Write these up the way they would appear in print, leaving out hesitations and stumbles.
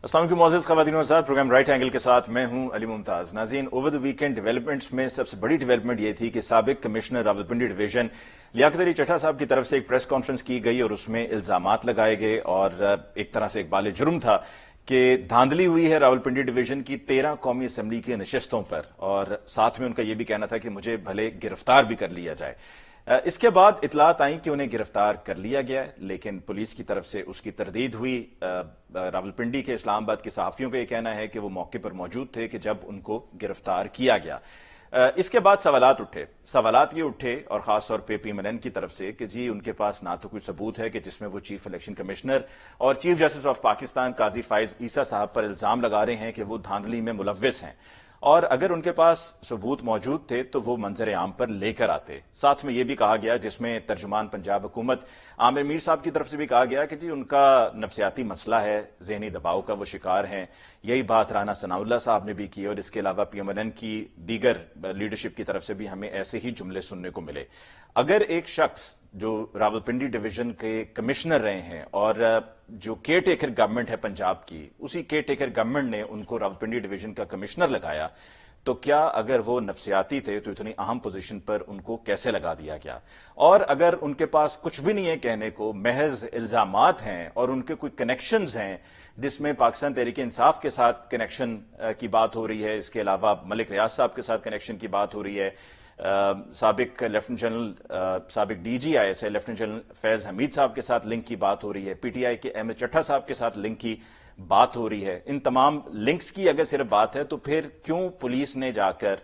السلام علیکم معزز خواتین و حضرات، پروگرام رائٹ اینگل کے ساتھ میں ہوں علی ممتاز۔ ناظرین، اوور دا ویکینڈ ڈیولپمنٹس میں سب سے بڑی ڈیولپمنٹ یہ تھی کہ سابق کمشنر راولپنڈی ڈویژن لیاقت علی چٹھا صاحب کی طرف سے ایک پریس کانفرنس کی گئی اور اس میں الزامات لگائے گئے اور ایک طرح سے اقبال جرم تھا کہ دھاندلی ہوئی ہے راولپنڈی ڈویژن کی 13 قومی اسمبلی کی نشستوں پر، اور ساتھ میں ان کا یہ بھی کہنا تھا کہ مجھے بھلے گرفتار بھی کر لیا جائے۔ اس کے بعد اطلاعات آئیں کہ انہیں گرفتار کر لیا گیا ہے، لیکن پولیس کی طرف سے اس کی تردید ہوئی۔ راولپنڈی کے اسلام آباد کے صحافیوں کا یہ کہنا ہے کہ وہ موقع پر موجود تھے کہ جب ان کو گرفتار کیا گیا۔ اس کے بعد سوالات یہ اٹھے اور خاص طور پہ پی ایم ایل این کی طرف سے کہ جی ان کے پاس نہ تو کوئی ثبوت ہے کہ جس میں وہ چیف الیکشن کمشنر اور چیف جسٹس آف پاکستان قاضی فائز عیسیٰ صاحب پر الزام لگا رہے ہیں کہ وہ دھاندلی میں ملوث ہیں، اور اگر ان کے پاس ثبوت موجود تھے تو وہ منظر عام پر لے کر آتے۔ ساتھ میں یہ بھی کہا گیا، جس میں ترجمان پنجاب حکومت عامر میر صاحب کی طرف سے بھی کہا گیا کہ جی ان کا نفسیاتی مسئلہ ہے، ذہنی دباؤ کا وہ شکار ہیں۔ یہی بات رانا ثناء اللہ صاحب نے بھی کی، اور اس کے علاوہ پی ایم ایل این کی دیگر لیڈرشپ کی طرف سے بھی ہمیں ایسے ہی جملے سننے کو ملے۔ اگر ایک شخص جو راولپنڈی ڈویژن کے کمشنر رہے ہیں اور جو کیئر ٹیکر گورنمنٹ ہے پنجاب کی، اسی کیئر ٹیکر گورنمنٹ نے ان کو راولپنڈی ڈویژن کا کمشنر لگایا، تو کیا اگر وہ نفسیاتی تھے تو اتنی اہم پوزیشن پر ان کو کیسے لگا دیا گیا؟ اور اگر ان کے پاس کچھ بھی نہیں ہے کہنے کو، محض الزامات ہیں اور ان کے کوئی کنیکشنز ہیں جس میں پاکستان تحریک انصاف کے ساتھ کنیکشن کی بات ہو رہی ہے، اس کے علاوہ ملک ریاض صاحب کے ساتھ کنیکشن کی بات ہو رہی ہے، سابق لیفٹنٹ جنرل سابق ڈی جی آئی ایس ہے لیفٹنٹ جنرل فیض حمید صاحب کے ساتھ لنک کی بات ہو رہی ہے، پی ٹی آئی کے احمد چٹھا صاحب کے ساتھ لنک کی بات ہو رہی ہے، ان تمام لنکس کی اگر صرف بات ہے تو پھر کیوں پولیس نے جا کر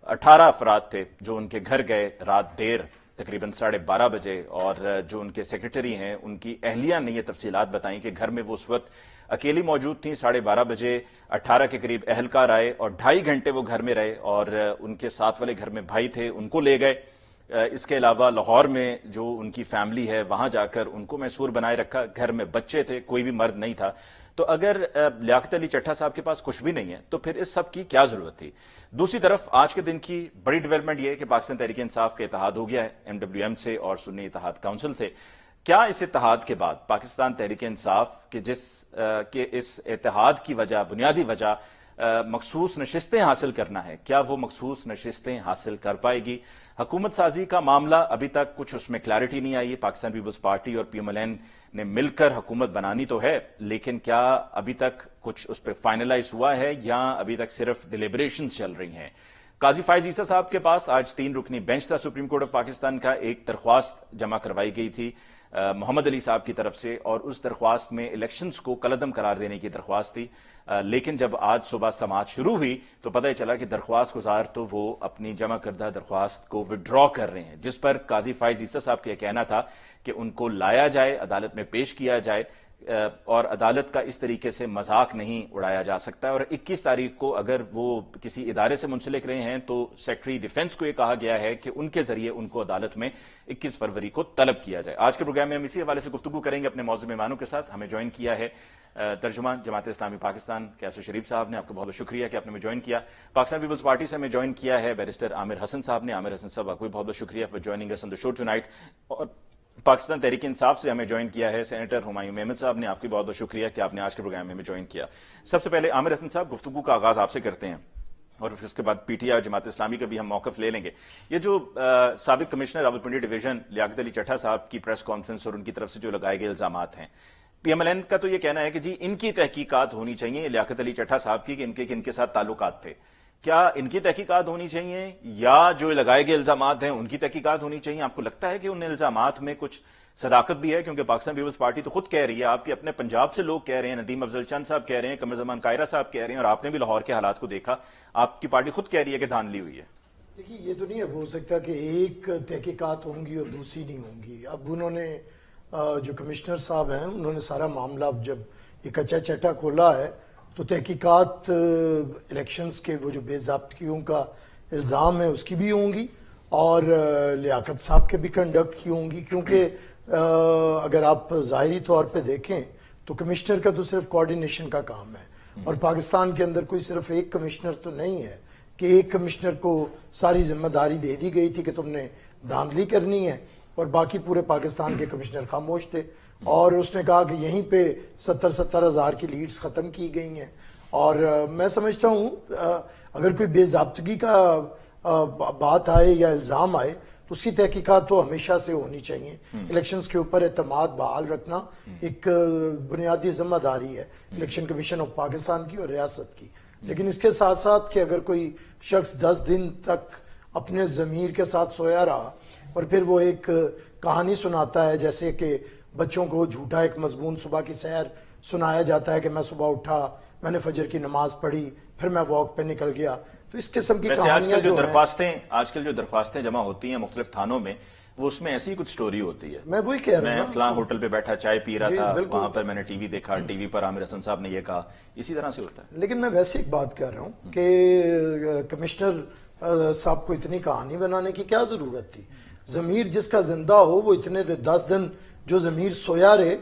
18 افراد تھے جو ان کے گھر گئے رات دیر تقریباً 12:30 بجے، اور جو ان کے سیکرٹری ہیں ان کی اہلیہ نے یہ تفصیلات بتائیں کہ گھر میں وہ اس وقت اکیلی موجود تھیں۔ 12:30 بجے 18 کے قریب اہلکار آئے اور 2.5 گھنٹے وہ گھر میں رہے، اور ان کے ساتھ والے گھر میں بھائی تھے ان کو لے گئے۔ اس کے علاوہ لاہور میں جو ان کی فیملی ہے وہاں جا کر ان کو محصور بنائے رکھا، گھر میں بچے تھے، کوئی بھی مرد نہیں تھا۔ تو اگر لیاقت علی چٹھا صاحب کے پاس کچھ بھی نہیں ہے تو پھر اس سب کی کیا ضرورت تھی؟ دوسری طرف آج کے دن کی بڑی ڈیولپمنٹ یہ ہے کہ پاکستان تحریک انصاف کا اتحاد ہو گیا ہے ایم ڈبلیو ایم سے اور سنی اتحاد کونسل سے۔ کیا اس اتحاد کے بعد پاکستان تحریک انصاف کے اس اتحاد کی وجہ، بنیادی وجہ مخصوص نشستیں حاصل کرنا ہے، کیا وہ مخصوص نشستیں حاصل کر پائے گی؟ حکومت سازی کا معاملہ ابھی تک کچھ اس میں کلیئرٹی نہیں آئی۔ پاکستان پیپلز پارٹی اور پی ایم ایل این نے مل کر حکومت بنانی تو ہے، لیکن کیا ابھی تک کچھ اس پہ فائنلائز ہوا ہے یا ابھی تک صرف ڈیلیبریشنز چل رہی ہیں؟ قاضی فائز عیسیٰ صاحب کے پاس آج 3 رکنی بینچ تھا سپریم کورٹ آف پاکستان کا، ایک درخواست جمع کروائی گئی تھی محمد علی صاحب کی طرف سے، اور اس درخواست میں الیکشنز کو کالعدم قرار دینے کی درخواست تھی، لیکن جب آج صبح سماعت شروع ہوئی تو پتہ چلا کہ درخواست گزار تو وہ اپنی جمع کردہ درخواست کو وڈرا کر رہے ہیں، جس پر قاضی فائز عیسیٰ صاحب کا یہ کہنا تھا کہ ان کو لایا جائے، عدالت میں پیش کیا جائے، اور عدالت کا اس طریقے سے مذاق نہیں اڑایا جا سکتا۔ اور 21 تاریخ کو اگر وہ کسی ادارے سے منسلک رہے ہیں تو سیکرٹری ڈیفنس کو یہ کہا گیا ہے کہ ان کے ذریعے ان کو عدالت میں 21 فروری کو طلب کیا جائے۔ آج کے پروگرام میں ہم اسی حوالے سے گفتگو کریں گے اپنے موضوع مہمانوں کے ساتھ۔ ہمیں جوائن کیا ہے ترجمان جماعت اسلامی پاکستان کیسر شریف صاحب نے، آپ کو بہت بہت شکریہ کہ آپ نے ہمیں جوائن کیا۔ پاکستان پیپلز پارٹی سے ہمیں جوائن کیا ہے بیرسٹر عامر حسن صاحب نے۔ عامر حسن صاحب، آپ کو بہت بہت شکریہ for joining us on the show tonight. اور پاکستان تحریک انصاف سے ہمیں جوائن کیا ہے سینیٹر ہمایوں محمد صاحب نے، آپ کی بہت بہت شکریہ کہ آپ نے آج کے پروگرام میں ہمیں جوائن کیا۔ سب سے پہلے عامر حسن صاحب، گفتگو کا آغاز آپ سے کرتے ہیں اور اس کے بعد پی ٹی آئی اور جماعت اسلامی کا بھی ہم موقف لے لیں گے۔ یہ جو سابق کمشنر راولپنڈی ڈویژن لیاقت علی چٹھا صاحب کی پریس کانفرنس اور ان کی طرف سے جو لگائے گئے الزامات ہیں، پی ایم ایل این کا تو یہ کہنا ہے کہ جی ان کی تحقیقات ہونی چاہیے لیاقت علی چٹھا صاحب کی کہ ان کے ساتھ تعلقات تھے۔ کیا ان کی تحقیقات ہونی چاہیے یا جو لگائے گئے الزامات ہیں ان کی تحقیقات ہونی چاہیے؟ آپ کو لگتا ہے کہ ان الزامات میں کچھ صداقت بھی ہے؟ کیونکہ پاکستان پیپلز پارٹی تو خود کہہ رہی ہے، آپ کے اپنے پنجاب سے لوگ کہہ رہے ہیں، ندیم افضل چند صاحب کہہ رہے ہیں، قمر زمان قاہرہ صاحب کہہ رہے ہیں، اور آپ نے بھی لاہور کے حالات کو دیکھا، آپ کی پارٹی خود کہہ رہی ہے کہ دھاندلی ہوئی ہے۔ دیکھیے، یہ تو نہیں ہو سکتا کہ ایک تحقیقات ہوں گی اور دوسری نہیں ہوں گی۔ اب انہوں نے جو کمشنر صاحب ہیں انہوں نے سارا معاملہ اب جب یہ کچا چٹا کھولا ہے تو تحقیقات الیکشنز کے وہ جو بے ضابطگیوں کا الزام ہے اس کی بھی ہوں گی، اور لیاقت صاحب کے بھی کنڈکٹ کی ہوں گی، کیونکہ اگر آپ ظاہری طور پہ دیکھیں تو کمشنر کا تو صرف کوارڈینیشن کا کام ہے، اور پاکستان کے اندر کوئی صرف ایک کمشنر تو نہیں ہے کہ ایک کمشنر کو ساری ذمہ داری دے دی گئی تھی کہ تم نے دھاندلی کرنی ہے اور باقی پورے پاکستان کے کمشنر خاموش تھے، اور اس نے کہا کہ یہیں پہ 70 ہزار کی لیڈز ختم کی گئی ہیں۔ اور میں سمجھتا ہوں اگر کوئی بے ضابطگی کا بات آئے یا الزام آئے تو اس کی تحقیقات تو ہمیشہ سے ہونی چاہیے۔ الیکشنز کے اوپر اعتماد بحال رکھنا ایک بنیادی ذمہ داری ہے الیکشن کمیشن آف پاکستان کی اور ریاست کی، لیکن اس کے ساتھ ساتھ کہ اگر کوئی شخص 10 دن تک اپنے ضمیر کے ساتھ سویا رہا اور پھر وہ ایک کہانی سناتا ہے، جیسے کہ بچوں کو جھوٹا ایک مضمون صبح کی سیر سنایا جاتا ہے کہ میں صبح اٹھا، میں نے فجر کی نماز پڑھی، پھر میں واک پہ نکل گیا، تو اس قسم کی ویسے کہانیاں آج کل جو درخواستیں جمع ہوتی ہیں مختلف تھانوں میں، وہ اس میں ایسی کچھ سٹوری ہوتی ہے، میں وہی کہہ رہا میں ہوں فلاں ہوٹل پہ بیٹھا چائے پی رہا تھا، بالکل۔ وہاں پر میں نے ٹی وی دیکھا، ٹی وی پر عامر حسن صاحب نے یہ کہا، اسی طرح سے ہوتا ہے۔ لیکن میں ویسے ایک بات کہہ رہا ہوں کہ کمشنر صاحب کو اتنی کہانی بنانے کی کیا ضرورت تھی؟ ضمیر جس کا زندہ ہو وہ اتنے 10 دن جو ضمیر سویا رہے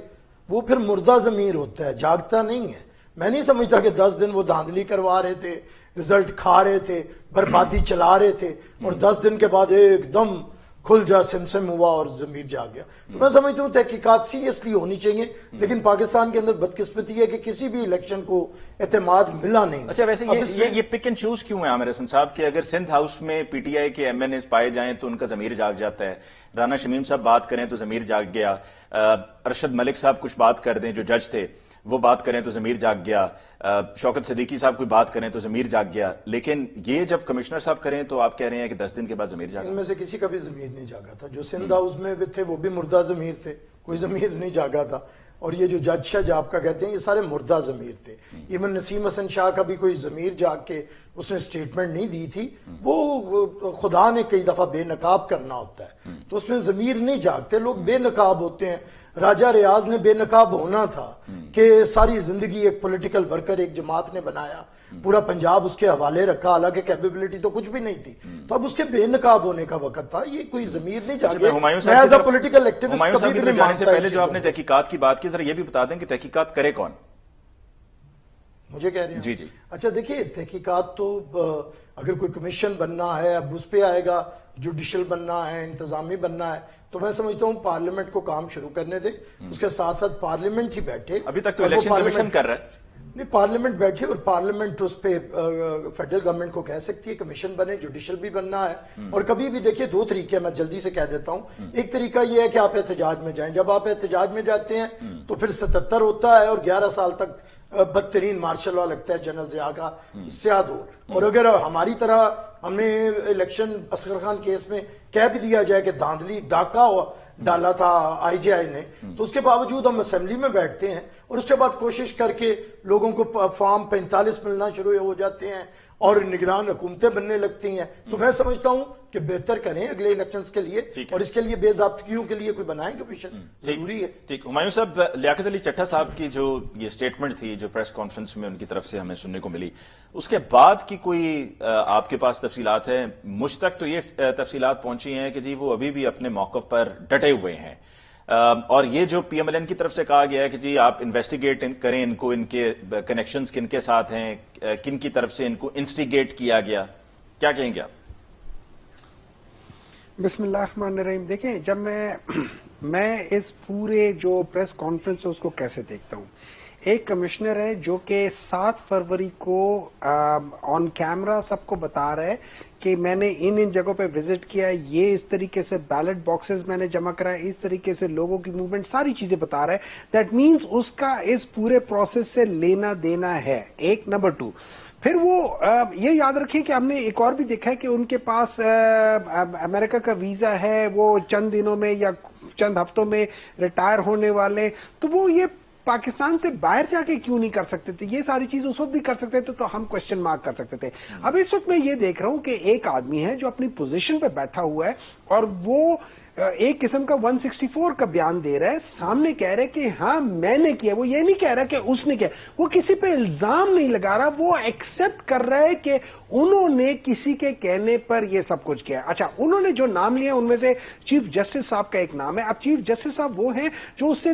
وہ پھر مردہ ضمیر ہوتا ہے، جاگتا نہیں ہے۔ میں نہیں سمجھتا کہ 10 دن وہ دھاندلی کروا رہے تھے، رزلٹ کھا رہے تھے، بربادی چلا رہے تھے، اور 10 دن کے بعد ایک دم کھل جا سمسم ہوا اور ضمیر جاگ گیا۔ تو میں سمجھتا ہوں تحقیقات سیریسلی ہونی چاہیے، لیکن پاکستان کے اندر بدقسمتی ہے کہ کسی بھی الیکشن کو اعتماد ملا نہیں۔ اچھا، ویسے یہ پک اینڈ چوز کیوں ہے عامر حسن صاحب کہ اگر سندھ ہاؤس میں پی ٹی آئی کے ایم این ایز پائے جائیں تو ان کا ضمیر جاگ جاتا ہے، رانا شمیم صاحب بات کریں تو ضمیر جاگ گیا، ارشد ملک صاحب کچھ بات کر دیں جو جج تھے وہ بات کریں تو ضمیر جاگ گیا، شوکت صدیقی صاحب کوئی بات کریں تو ضمیر جاگ گیا، لیکن یہ جب کمشنر صاحب کریں تو آپ کہہ رہے ہیں کہ 10 دن کے بعد ضمیر جاگا؟ ان میں سے کسی کا بھی ضمیر نہیں جاگا تھا، جو سندھ ہاؤس میں بھی تھے وہ بھی مردہ ضمیر تھے، کوئی ضمیر نہیں جاگا تھا۔ اور یہ جو جج شاہ آپ کا کہتے ہیں یہ سارے مردہ ضمیر تھے۔ ایون نسیم حسن شاہ کا بھی کوئی ضمیر جاگ کے اس نے سٹیٹمنٹ نہیں دی تھی، وہ خدا نے کئی دفعہ بے نقاب کرنا ہوتا ہے تو اس میں ضمیر نہیں جاگتے، لوگ بے نقاب ہوتے ہیں۔ راجہ ریاض نے بے نقاب ہونا تھا کہ ساری زندگی ایک پولیٹیکل ورکر ایک جماعت نے بنایا، پورا پنجاب اس کے حوالے رکھا، حالانکہ کیپیبلٹی تو کچھ بھی نہیں تھی، تو اب اس کے بے نقاب ہونے کا وقت تھا۔ یہ کوئی ضمیر نہیں جاگے۔ میں ایز اے پولیٹیکل ایکٹیوسٹ کبھی بھی نہیں مانتا۔ پہلے جو آپ نے تحقیقات کی بات کی، ذرا یہ بھی بتا دیں کہ تحقیقات کرے کون؟ مجھے کہہ رہے ہیں جی جی۔ اچھا دیکھیے، تحقیقات تو اگر کوئی کمیشن بننا ہے اب اس پہ آئے گا، جوڈیشل بننا ہے، انتظامی بننا ہے، تو میں سمجھتا ہوں پارلیمنٹ کو کام شروع کرنے دے، اس کے ساتھ ساتھ پارلیمنٹ ہی بیٹھے۔ ابھی تک تو الیکشن کمیشن کر رہا ہے، نہیں، پارلیمنٹ بیٹھے اور پارلیمنٹ اس پہ فیڈرل گورنمنٹ کو کہہ سکتی ہے کمیشن بنے، جوڈیشل بھی بننا ہے۔ اور کبھی بھی دیکھیے 2 طریقے میں جلدی سے کہہ دیتا ہوں۔ ایک طریقہ یہ ہے کہ آپ احتجاج میں جائیں، جب آپ احتجاج میں جاتے ہیں تو پھر 77 ہوتا ہے اور 11 سال تک بدترین مارشل لا لگتا ہے جنرل ضیاء کا سیاہ دور۔ اور اگر ہماری طرح ہمیں الیکشن اصغر خان کیس میں کہہ بھی دیا جائے کہ دھاندلی ڈاکہ ڈالا تھا آئی جے آئی نے، تو اس کے باوجود ہم اسمبلی میں بیٹھتے ہیں اور اس کے بعد کوشش کر کے لوگوں کو فارم 45 ملنا شروع ہو جاتے ہیں اور نگران حکومتیں بننے لگتی ہیں۔ تو میں سمجھتا ہوں کہ بہتر کریں اگلے الیکشنز کے لیے، اور اس کے لیے بے ضابطگیوں کے لیے کوئی بنائیں کمیشن، ضروری ہے۔ ٹھیک، ہمایوں صاحب، لیاقت علی چٹھا صاحب کی جو یہ سٹیٹمنٹ تھی جو پریس کانفرنس میں ان کی طرف سے ہمیں سننے کو ملی، اس کے بعد کی کوئی آپ کے پاس تفصیلات ہیں؟ مجھ تک تو یہ تفصیلات پہنچی ہیں کہ جی وہ ابھی بھی اپنے موقف پر ڈٹے ہوئے ہیں، اور یہ جو پی ایم ایل این کی طرف سے کہا گیا ہے کہ جی آپ انویسٹیگیٹ کریں ان کو، ان کے کنیکشنز کن کے ساتھ ہیں، کن کی طرف سے ان کو انسٹیگیٹ کیا گیا، کیا کہیں گے آپ؟ بسم اللہ الرحمن الرحیم۔ دیکھیں، جب میں اس پورے جو پریس کانفرنس ہے اس کو کیسے دیکھتا ہوں، ایک کمشنر ہے جو کہ 7 فروری کو آن کیمرہ سب کو بتا رہا ہے کہ میں نے ان جگہوں پہ وزٹ کیا، یہ اس طریقے سے بیلٹ باکسز میں نے جمع کرائے، اس طریقے سے لوگوں کی موومنٹ، ساری چیزیں بتا رہا ہے۔ دیٹ مینز اس کا اس پورے پروسیس سے لینا دینا ہے، ایک۔ نمبر 2، پھر وہ یہ یاد رکھیں کہ ہم نے ایک اور بھی دیکھا ہے کہ ان کے پاس امریکہ کا ویزا ہے، وہ چند دنوں میں یا چند ہفتوں میں ریٹائر ہونے والے، تو وہ یہ پاکستان سے باہر جا کے کیوں نہیں کر سکتے تھے؟ یہ ساری چیز اس وقت بھی کر سکتے تھے، تو ہم کوشچن مارک کر سکتے تھے۔ اب اس وقت میں یہ دیکھ رہا ہوں کہ ایک آدمی ہے جو اپنی پوزیشن پہ بیٹھا ہوا ہے اور وہ ایک قسم کا 164 کا بیان دے رہا ہے، سامنے کہہ رہا ہے کہ ہاں میں نے کیا، وہ یہ نہیں کہہ رہا کہ اس نے کیا، وہ کسی پہ الزام نہیں لگا رہا، وہ ایکسپٹ کر رہا ہے کہ انہوں نے کسی کے کہنے پر یہ سب کچھ کیا۔ اچھا، انہوں نے جو نام لیا ان میں سے چیف جسٹس صاحب کا ایک نام ہے۔ اب چیف جسٹس صاحب وہ ہیں جو اس سے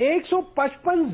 155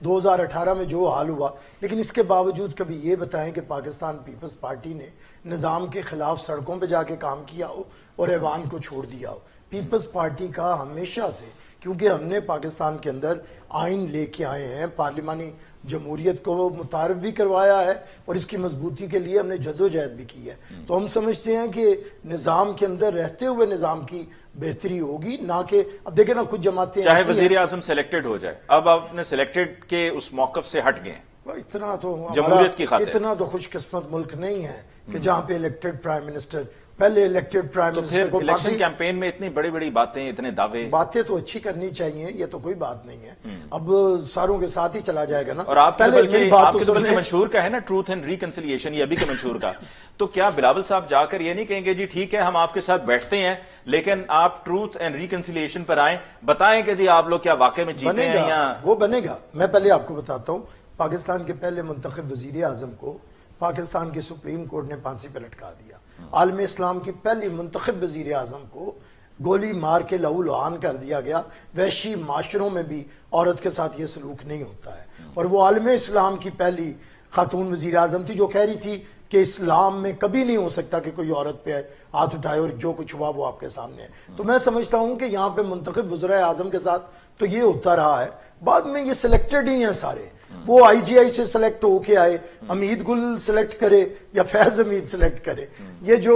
2018 میں جو حال ہوا، لیکن اس کے باوجود کبھی یہ بتائیں کہ پاکستان پیپلز پارٹی نے نظام کے خلاف سڑکوں پہ جا کے کام کیا ہو اور ایوان کو چھوڑ دیا ہو؟ پیپلز پارٹی کا ہمیشہ سے، کیونکہ ہم نے پاکستان کے اندر آئین لے کے آئے ہیں، پارلیمانی جمہوریت کو متعارف بھی کروایا ہے اور اس کی مضبوطی کے لیے ہم نے جدوجہد بھی کی ہے، تو ہم سمجھتے ہیں کہ نظام کے اندر رہتے ہوئے نظام کی بہتری ہوگی، نہ کہ اب دیکھیں نا کچھ جماعتیں چاہے وزیر اعظم سلیکٹڈ ہو جائے، اب آپ نے سلیکٹڈ کے اس موقف سے ہٹ گئے، اتنا تو جمہوریت کی خاطر اتنا تو خوش قسمت ملک نہیں ہے کہ جہاں پہ الیکٹڈ پرائم منسٹر، پہلے الیکٹڈ پرائم منسٹر کو الیکشن کیمپین میں اتنی بڑی بڑی باتیں، اتنے دعوے، باتیں تو اچھی کرنی چاہیے، یہ تو کوئی بات نہیں ہے، اب ساروں کے ساتھ ہی چلا جائے گا نا۔ اور آپ کے بلکہ منشور کا ہے نا ٹروتھ اینڈ ریکنسیلیشن، یہ ابھی کے منشور کا، تو کیا بلاول صاحب جا کر یہ نہیں کہیں گے جی ٹھیک ہے ہم آپ کے ساتھ بیٹھتے ہیں لیکن آپ ٹروتھ اینڈ ریکنسیلیشن پر آئیں، بتائیں کہ جی آپ لوگ کیا واقعے میں جیتے ہیں یا وہ بنے گا؟ میں پہلے آپ کو بتاتا ہوں، پاکستان کے پہلے منتخب وزیر اعظم کو پاکستان کی سپریم کورٹ نے پھانسی پہ لٹکا دیا، عالم اسلام کی پہلی منتخب وزیر اعظم کو گولی مار کے لہو لہان کر دیا گیا، وحشی معاشروں میں بھی عورت کے ساتھ یہ سلوک نہیں ہوتا ہے، اور وہ عالم اسلام کی پہلی خاتون وزیر اعظم تھی جو کہہ رہی تھی کہ اسلام میں کبھی نہیں ہو سکتا کہ کوئی عورت پہ ہاتھ اٹھائے، اور جو کچھ ہوا وہ آپ کے سامنے ہے۔ تو میں سمجھتا ہوں کہ یہاں پہ منتخب وزراء اعظم کے ساتھ تو یہ ہوتا رہا ہے، بعد میں یہ سلیکٹڈ ہی ہیں سارے، وہ آئی جی آئی سے سلیکٹ ہو کے آئے، حمید گل سلیکٹ کرے یا فیض حمید سلیکٹ کرے، یہ جو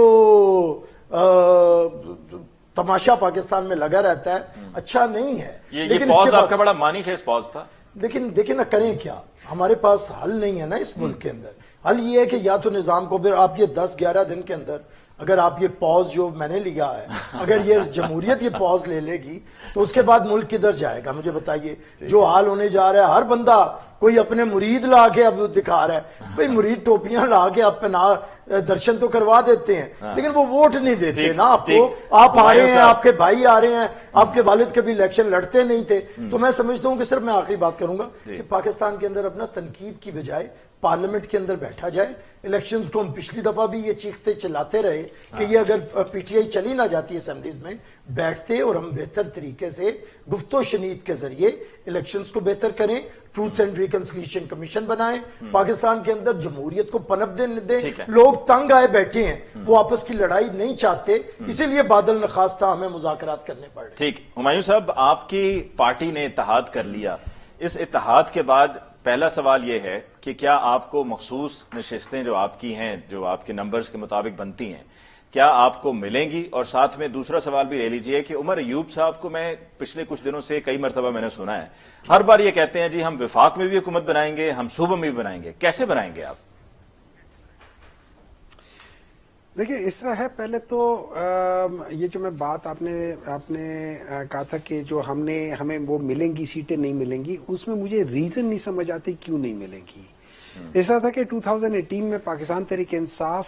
تماشا پاکستان میں لگا رہتا ہے اچھا نہیں ہے۔ یہ پوز آپ کا بڑا مانی خیز پوز تھا، لیکن دیکھیں نا کریں کیا، ہمارے پاس حل نہیں ہے نا اس ملک کے اندر، حل یہ ہے کہ یا تو نظام کو پھر آپ یہ 10-11 دن کے اندر اگر آپ یہ پاز جو میں نے لیا ہے، اگر یہ جمہوریت یہ پاز لے لے گی تو اس کے بعد ملک کدھر جائے گا؟ مجھے بتائیے، جو حال ہونے جا رہا ہے، ہر بندہ کوئی اپنے مرید لا کے اب دکھا رہا ہے، بھئی مرید ٹوپیاں لا کے اپنا درشن تو کروا دیتے ہیں لیکن وہ ووٹ نہیں دیتے نا آپ کو، آپ آ رہے ہیں، آپ کے بھائی آ رہے ہیں، آپ کے والد کبھی الیکشن لڑتے نہیں تھے، تو میں سمجھتا ہوں کہ صرف میں آخری بات کروں گا کہ پاکستان کے اندر اپنا تنقید کی بجائے پارلیمنٹ کے اندر بیٹھا جائے، الیکشنز کو ہم پچھلی دفعہ بھی یہ چیختے چلاتے رہے کہ یہ اگر پی ٹی آئی چلی نہ جاتی اسمبلیز میں، بیٹھتے اور ہم بہتر طریقے سے گفت و شنید کے ذریعے الیکشنز کو بہتر کریں، ٹروتھ اینڈ ریکنسیلیشن کمیشن بنائیں، پاکستان کے اندر جمہوریت کو پنپ دیں، لوگ تنگ آئے بیٹھے ہیں، وہ آپس کی لڑائی نہیں چاہتے، اسی لیے بادل نخواستہ ہمیں مذاکرات کرنے پڑ رہے۔ ٹھیک، ہمایوں صاحب آپ کی پارٹی نے اتحاد کر لیا، اس اتحاد کے بعد پہلا سوال یہ ہے کہ کیا آپ کو مخصوص نشستیں جو آپ کی ہیں، جو آپ کے نمبرز کے مطابق بنتی ہیں، کیا آپ کو ملیں گی؟ اور ساتھ میں دوسرا سوال بھی لے لیجئے کہ عمر ایوب صاحب کو میں پچھلے کچھ دنوں سے کئی مرتبہ میں نے سنا ہے، ہر بار یہ کہتے ہیں جی ہم وفاق میں بھی حکومت بنائیں گے، ہم صوبوں میں بھی بنائیں گے، کیسے بنائیں گے آپ؟ دیکھیں اس طرح ہے، پہلے تو یہ جو میں بات آپ نے کہا تھا کہ جو ہمیں وہ ملیں گی سیٹیں نہیں ملیں گی، اس میں مجھے ریزن نہیں سمجھ آتی کیوں نہیں ملیں گی۔ اس طرح تھا کہ 2018 میں پاکستان تحریک انصاف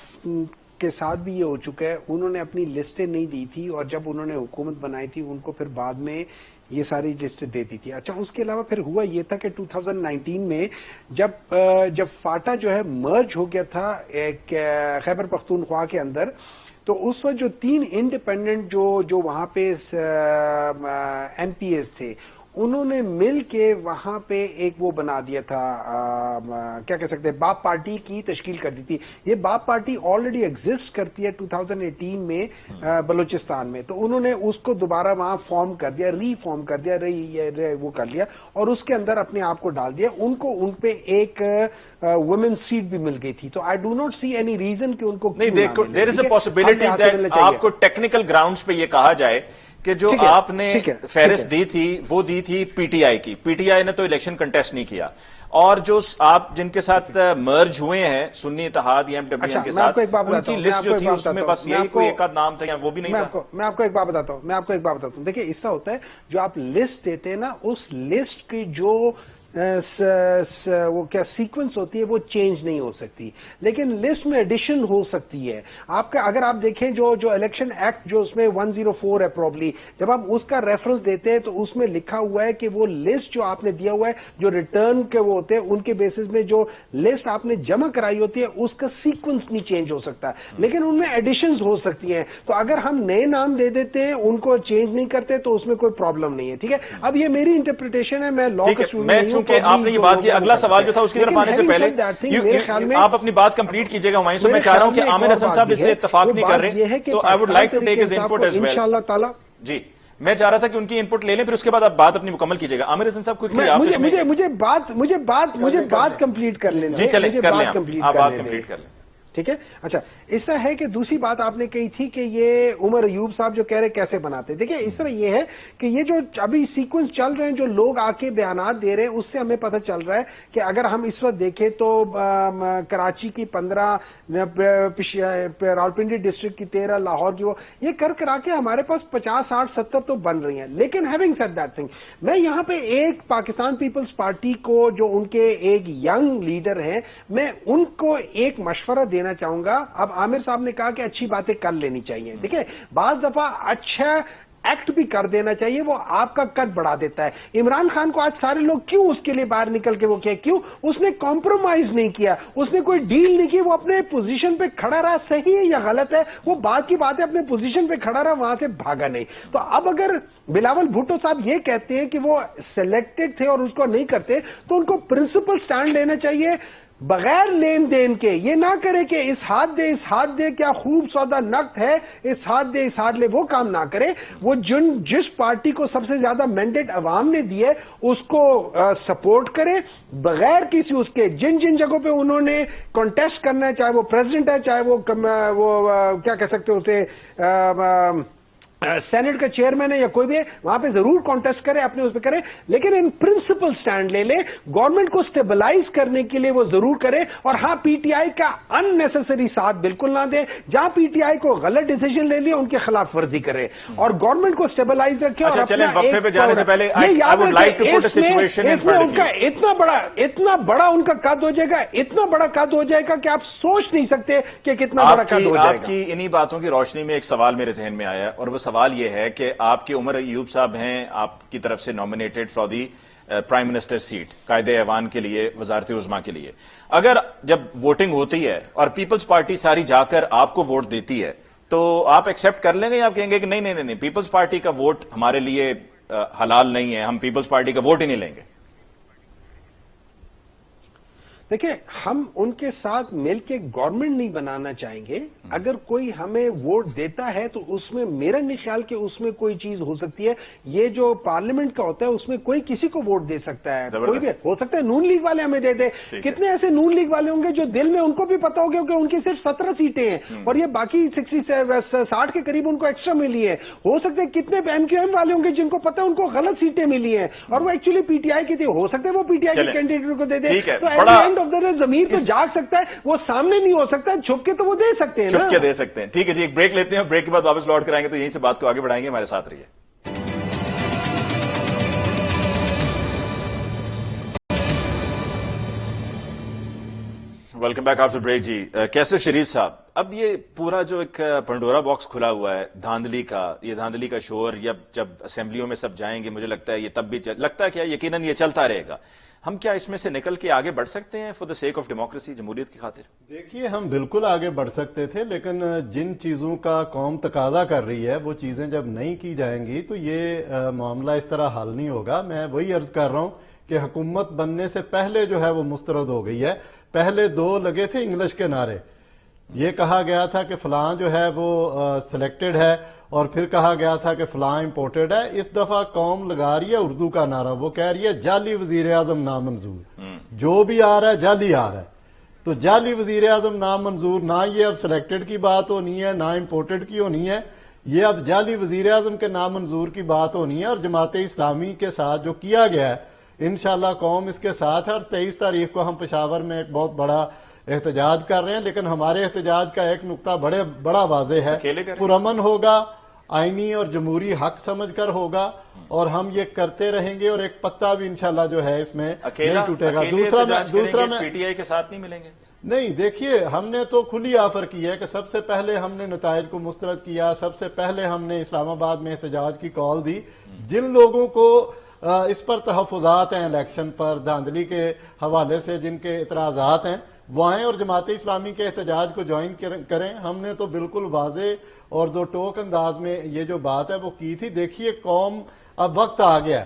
کے ساتھ بھی یہ ہو چکا ہے، انہوں نے اپنی لسٹیں نہیں دی تھی اور جب انہوں نے حکومت بنائی تھی ان کو پھر بعد میں یہ ساری لسٹیں دے دی تھی۔ اچھا اس کے علاوہ پھر ہوا یہ تھا کہ 2019 میں جب فاٹا جو ہے مرج ہو گیا تھا خیبر پختونخوا کے اندر، تو اس وقت جو 3 انڈیپینڈنٹ جو وہاں پہ ایم پی ایز تھے، انہوں نے مل کے وہاں پہ ایک وہ بنا دیا تھا، کیا کہہ سکتے ہیں، باپ پارٹی کی تشکیل کر دی تھی۔ یہ باپ پارٹی آلریڈی ایگزسٹ کرتی ہے 2018 میں بلوچستان میں، تو انہوں نے اس کو دوبارہ وہاں فارم کر دیا، ری فارم کر دیا، وہ کر لیا اور اس کے اندر اپنے آپ کو ڈال دیا۔ ان پہ ایک وومن سیٹ بھی مل گئی تھی، تو I do not see any reason کہ ان کو دیر از اے پاسبلٹی دیٹ آپ کو ٹیکنیکل گراؤنڈز پہ یہ کہا جائے کہ جو آپ نے فہرست دی تھی وہ دی تھی پی ٹی آئی کی، پی ٹی آئی نے تو الیکشن کنٹیسٹ نہیں کیا، اور جو آپ جن کے ساتھ مرج ہوئے ہیں سنی اتحاد یا ایم ڈبلیو ایم کے ساتھ، ان کی لسٹ جو تھی اس میں بس یہی کوئی ایک آدھ نام تھا یا وہ بھی نہیں تھا۔ میں آپ کو ایک بات بتاتا ہوں، دیکھیں اس طرح ہوتا ہے، جو آپ لسٹ دیتے ہیں نا، اس لسٹ کی جو وہ کیا سیکوینس ہوتی ہے وہ چینج نہیں ہو سکتی، لیکن لسٹ میں ایڈیشن ہو سکتی ہے۔ آپ کا اگر آپ دیکھیں جو الیکشن ایکٹ جو اس میں 104 ہے پروبلی، جب آپ اس کا ریفرنس دیتے ہیں تو اس میں لکھا ہوا ہے کہ وہ لسٹ جو آپ نے دیا ہوا ہے، جو ریٹرن کے وہ ہوتے ہیں ان کے بیسس میں جو لسٹ آپ نے جمع کرائی ہوتی ہے اس کا سیکوینس نہیں چینج ہو سکتا، لیکن ان میں ایڈیشنز ہو سکتی ہیں۔ تو اگر ہم نئے نام دے دیتے ہیں، ان کو چینج نہیں کرتے، تو اس میں کوئی پرابلم نہیں ہے، ٹھیک ہے۔ اب یہ میری انٹرپریٹیشن ہے، میں لا کا اسٹوڈنٹ نہیں ہوں، چونکہ آپ نے یہ بات کی, اگلا سوال جو تھا اس کی طرف آنے سے پہلے آپ اپنی بات کمپلیٹ کیجیے گا ہمایوں صاحب. میں چاہ رہا ہوں کہ عامر حسن صاحب اس سے اتفاق نہیں کر رہے, تو I would like to take his input as well. انشاءاللہ تعالی جی میں چاہ رہا تھا کہ ان کی انپٹ لے لیں, پھر اس کے بعد آپ بات اپنی مکمل کیجیے گا. عامر حسن صاحب کوئکلی آپ اس میں مجھے بات کمپلیٹ کر لینا. جی چلیں کر لیں, آپ بات کمپلیٹ کر لیں. ٹھیک ہے. اچھا اس طرح ہے کہ دوسری بات آپ نے کہی تھی کہ یہ عمر ایوب صاحب جو کہہ رہے کیسے بناتے. دیکھیں اس طرح یہ ہے کہ یہ جو ابھی سیکوینس چل رہے ہیں, جو لوگ آ کے بیانات دے رہے ہیں, اس سے ہمیں پتہ چل رہا ہے کہ اگر ہم اس وقت دیکھیں تو کراچی کی 15, راولپنڈی ڈسٹرکٹ کی 13, لاہور کی, وہ یہ کرا کے ہمارے پاس 50, 60, 70 تو بن رہی ہیں. لیکن ہیونگ سیڈ دیٹ تھنگ, میں یہاں پہ ایک پاکستان پیپلز پارٹی کو جو ان کے ایک ینگ لیڈر ہیں, میں ان کو ایک مشورہ دینا چاہوں گا. اب عامر صاحب نے کہا کہ اچھی باتیں کر لینی چاہیے. دیکھیں بعض دفعہ اچھا ایکٹ بھی کر دینا چاہیے, وہ آپ کا قد بڑھا دیتا ہے. عمران خان کو آج سارے لوگ کیوں اس کے لیے باہر نکل کے وہ کیوں اس نے کمپرومائز نہیں کیا, اس نے کوئی ڈیل نہیں کی, وہ اپنے پوزیشن پہ کھڑا رہا. صحیح ہے یا غلط ہے وہ بات کی بات ہے, اپنے پوزیشن پہ کھڑا رہا, وہاں سے بھاگا نہیں. تو اب اگر بلاول بھٹو صاحب یہ کہتے ہیں کہ وہ سلیکٹڈ تھے اور اس کو نہیں کرتے, تو ان کو پرنسپل سٹینڈ لینا چاہیے بغیر لین دین کے. یہ نہ کرے کہ اس ہاتھ دے کیا خوب سودا نقد ہے, اس ہاتھ لے, وہ کام نہ کرے. وہ جس پارٹی کو سب سے زیادہ مینڈیٹ عوام نے دی ہے اس کو سپورٹ کرے بغیر کسی اس کے. جن جگہوں پہ انہوں نے کانٹیسٹ کرنا ہے, چاہے وہ پریزیڈنٹ ہے, چاہے وہ کیا کہہ سکتے اسے سینٹ کا چیئرمین ہے یا کوئی بھی ہے, وہاں پہ ضرور کانٹیسٹ کرے, اپنے اس پہ کرے, لیکن ان پرنسپل سٹینڈ لے لے. گورنمنٹ کو سٹیبلائز کرنے کے لیے وہ ضرور کرے. اور ہاں پی ٹی آئی کا ان نیسیسری ساتھ بالکل نہ دے. جہاں پی ٹی آئی کو غلط ڈیسیجن لے لیا ان کے خلاف ورزی کرے اور گورنمنٹ کو سٹیبلائز رکھے. اچھا چلیں وقفے پہ جانے سے پہلے I would like to put a situation in front of you. اتنا بڑا ان کا قد ہو جائے گا, اتنا بڑا قد ہو جائے گا کہ آپ سوچ نہیں سکتے کہ کتنا بڑا قد ہو جائے گا. آپ کی انہی باتوں کی روشنی میں ایک سوال میرے ذہن میں آیا, اور وہ سوال یہ ہے کہ آپ کے عمر ایوب صاحب ہیں آپ کی طرف سے nominated for the prime minister seat, قائد ایوان کے لیے, وزارت عظمیٰ کے لیے. اگر جب ووٹنگ ہوتی ہے اور پیپلز پارٹی ساری جا کر آپ کو ووٹ دیتی ہے, تو آپ ایکسپٹ کر لیں گے یا آپ کہیں گے کہ نہیں پیپلز پارٹی کا ووٹ ہمارے لیے حلال نہیں ہے, ہم پیپلز پارٹی کا ووٹ ہی نہیں لیں گے؟ دیکھیں ہم ان کے ساتھ مل کے گورنمنٹ نہیں بنانا چاہیں گے. اگر کوئی ہمیں ووٹ دیتا ہے تو اس میں میرا نہیں خیال کہ اس میں کوئی چیز ہو سکتی ہے. یہ جو پارلیمنٹ کا ہوتا ہے اس میں کوئی کسی کو ووٹ دے سکتا ہے, کوئی بھی ہو سکتا ہے. نون لیگ والے ہمیں دے دے, کتنے ایسے نون لیگ والے ہوں گے جو دل میں ان کو بھی پتا ہوگا کہ ان کی صرف 17 سیٹیں ہیں اور یہ باقی 60 کے قریب ان کو ایکسٹرا ملی ہے. ہو سکتا ہے کتنے ایم کیو ایم والے ہوں گے جن کو پتا ہے ان کو غلط سیٹیں ملی ہیں اور وہ ایکچولی پی ٹی آئی کی تھی. ہو سکتا ہے وہ پی ٹی آئی کے کینڈیڈیٹ کو دے دے. تو ضمیر تو جاگ سکتا ہے, وہ سامنے نہیں ہو سکتا, چھپ کے تو وہ دے سکتے ہیں, چھپ کے دے سکتے ہیں. ٹھیک ہے جی, ایک بریک لیتے ہیں, بریک کے بعد واپس لوٹ کر آئیں گے تو یہیں سے بات کو آگے بڑھائیں گے. ہمارے ساتھ رہیے. Welcome back after break. جی کیسے شریف صاحب, اب یہ پورا جو ایک پنڈورا باکس کھلا ہوا ہے دھاندلی کا, یہ دھاندلی کا شور جب اسمبلیوں میں سب جائیں گے, مجھے لگتا ہے یہ تب بھی لگتا ہے کہ یقیناً یہ چلتا رہے گا. ہم کیا اس میں سے نکل کے آگے بڑھ سکتے ہیں for the sake of democracy, جمہوریت کی خاطر؟ دیکھیے ہم بالکل آگے بڑھ سکتے تھے, لیکن جن چیزوں کا قوم تقاضا کر رہی ہے وہ چیزیں جب نہیں کی جائیں گی تو یہ معاملہ اس طرح حل نہیں ہوگا. میں وہی عرض کر رہا ہوں کہ حکومت بننے سے پہلے جو ہے وہ مسترد ہو گئی ہے. پہلے 2 لگے تھے انگلش کے نعرے, یہ کہا گیا تھا کہ فلاں جو ہے وہ سلیکٹڈ ہے اور پھر کہا گیا تھا کہ فلاں امپورٹڈ ہے. اس دفعہ قوم لگا رہی ہے اردو کا نعرہ, وہ کہہ رہی ہے جعلی وزیر اعظم نامنظور. جو بھی آ رہا ہے جعلی آ رہا ہے. تو جعلی وزیر اعظم نامنظور, نہ یہ اب سلیکٹڈ کی بات ہونی ہے نہ امپورٹڈ کی ہونی ہے, یہ اب جعلی وزیر اعظم کے نامنظور کی بات ہونی ہے. اور جماعت اسلامی کے ساتھ جو کیا گیا ہے انشاءاللہ قوم اس کے ساتھ ہے. اور 23 تاریخ کو ہم پشاور میں ایک بہت بڑا احتجاج کر رہے ہیں, لیکن ہمارے احتجاج کا ایک نقطہ بڑا واضح ہے, پرامن ہوگا, آئینی اور جمہوری حق سمجھ کر ہوگا, اور ہم یہ کرتے رہیں گے اور ایک پتہ بھی انشاءاللہ جو ہے اس میں نہیں ٹوٹے گا. دوسرا میں پی ٹی آئی کے ساتھ نہیں ملیں گے. نہیں, دیکھیے ہم نے تو کھلی آفر کی ہے کہ سب سے پہلے ہم نے نتائج کو مسترد کیا, سب سے پہلے ہم نے اسلام آباد میں احتجاج کی کال دی. جن لوگوں کو اس پر تحفظات ہیں الیکشن پر دھاندلی کے حوالے سے, جن کے اعتراضات ہیں, وہ آئیں اور جماعت اسلامی کے احتجاج کو جوائن کریں. ہم نے تو بالکل واضح اور 2 ٹوک انداز میں یہ جو بات ہے وہ کی تھی. دیکھیے قوم اب وقت آ گیا ہے,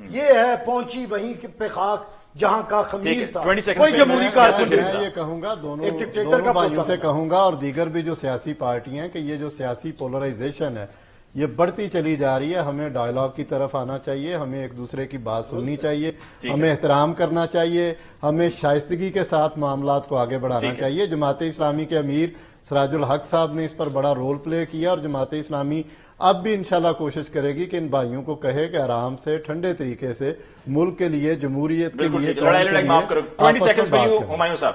یہ ہے پہنچی وہیں پہ خاک جہاں کا ٹھیک خمیر ہے، تھا 20 seconds کوئی میں جمہوری میں- کارکن شریف نہیں صاحب۔ میں یہ کہوں گا دونوں ایک ڈکٹیٹر کا بھائیوں پوتا سے بنا۔ کہوں گا اور دیگر بھی جو سیاسی پارٹیاں ہیں کہ یہ جو سیاسی پولرائزیشن ہے یہ بڑھتی چلی جا رہی ہے. ہمیں ڈائیلاگ کی طرف آنا چاہیے, ہمیں ایک دوسرے کی بات سننی چاہیے, ہمیں احترام کرنا چاہیے, ہمیں شائستگی کے ساتھ معاملات کو آگے بڑھانا چاہیے. جماعت اسلامی کے امیر سراج الحق صاحب نے اس پر بڑا رول پلے کیا اور جماعت اسلامی اب بھی انشاءاللہ کوشش کرے گی کہ ان بھائیوں کو کہے کہ آرام سے ٹھنڈے طریقے سے ملک کے لیے, جمہوریت کے بالکل لیے, ٹھیک ہے. لڑائی قوم کے معاف کرو. لیے 20 آپس میں seconds for بات you, کریں. ہمایوں صاحب.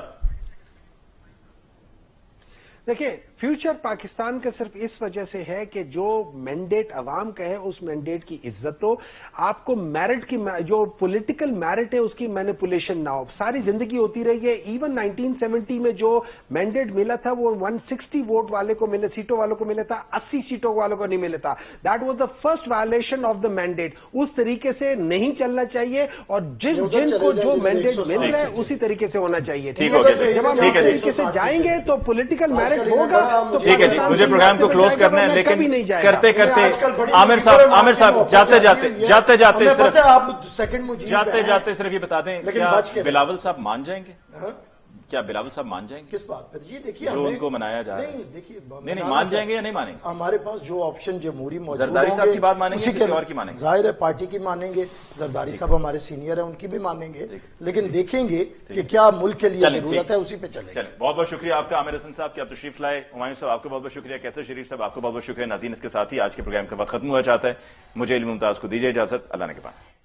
دیکھیں فیوچر پاکستان کا صرف اس وجہ سے ہے کہ جو مینڈیٹ عوام کا ہے اس مینڈیٹ کی عزت ہو, آپ کو میرٹ کی جو پولیٹیکل میرٹ ہے اس کی مینیپولیشن نہ ہو. ساری زندگی ہوتی رہی ہے. ایون 1970 میں جو مینڈیٹ ملا تھا وہ 160 ووٹ والے کو ملے, سیٹوں والوں کو ملا تھا, 80 سیٹوں والوں کو نہیں ملا تھا. That was the first violation of the mandate. اس طریقے سے نہیں چلنا چاہیے اور جن کو جو مینڈیٹ مل رہا ہے اسی طریقے سے ہونا چاہیے. ٹھیک ہو گیا. جب ہم ٹھیک ہے اس جی. طریقے سے جائیں گے تو پولیٹیکل میرٹ ہوگا. ٹھیک ہے جی, مجھے پروگرام کو کلوز کرنا ہے, لیکن کرتے کرتے عامر صاحب جاتے جاتے صرف یہ بتا دیں کیا بلاول صاحب مان جائیں گے؟ کیا بلاول صاحب مان جائیں گے کس بات پر؟ یہ دیکھیے جو ان کو منایا جا رہا ہے؟ نہیں دیکھیے نہیں مان جائیں گے یا نہیں مانیں گے؟ ہمارے پاس جو آپشن جمہوری موجود زرداری صاحب کی بات مانیں گے اسی کسی اور کی مانیں گے؟ ظاہر ہے پارٹی کی مانیں گے. زرداری صاحب ہمارے سینئر ہیں, ان کی بھی مانیں گے, لیکن دیکھیں گے کہ کیا ملک کے لیے ضرورت ہے, اسی پہ چلیں. چلیں, بہت بہت شکریہ آپ کا عامر حسن صاحب کہ آپ تشریف لائے. ہمایوں صاحب آپ کو بہت بہت شکریہ. کیسر شریف صاحب آپ کو بہت بہت شکریہ. ناظرین اس کے ساتھ ہی آج کے پروگرام کا وقت ختم ہوا چاہتا ہے. مجھے علم ممتاز کو دیجیے اجازت. اللہ نے کے بعد.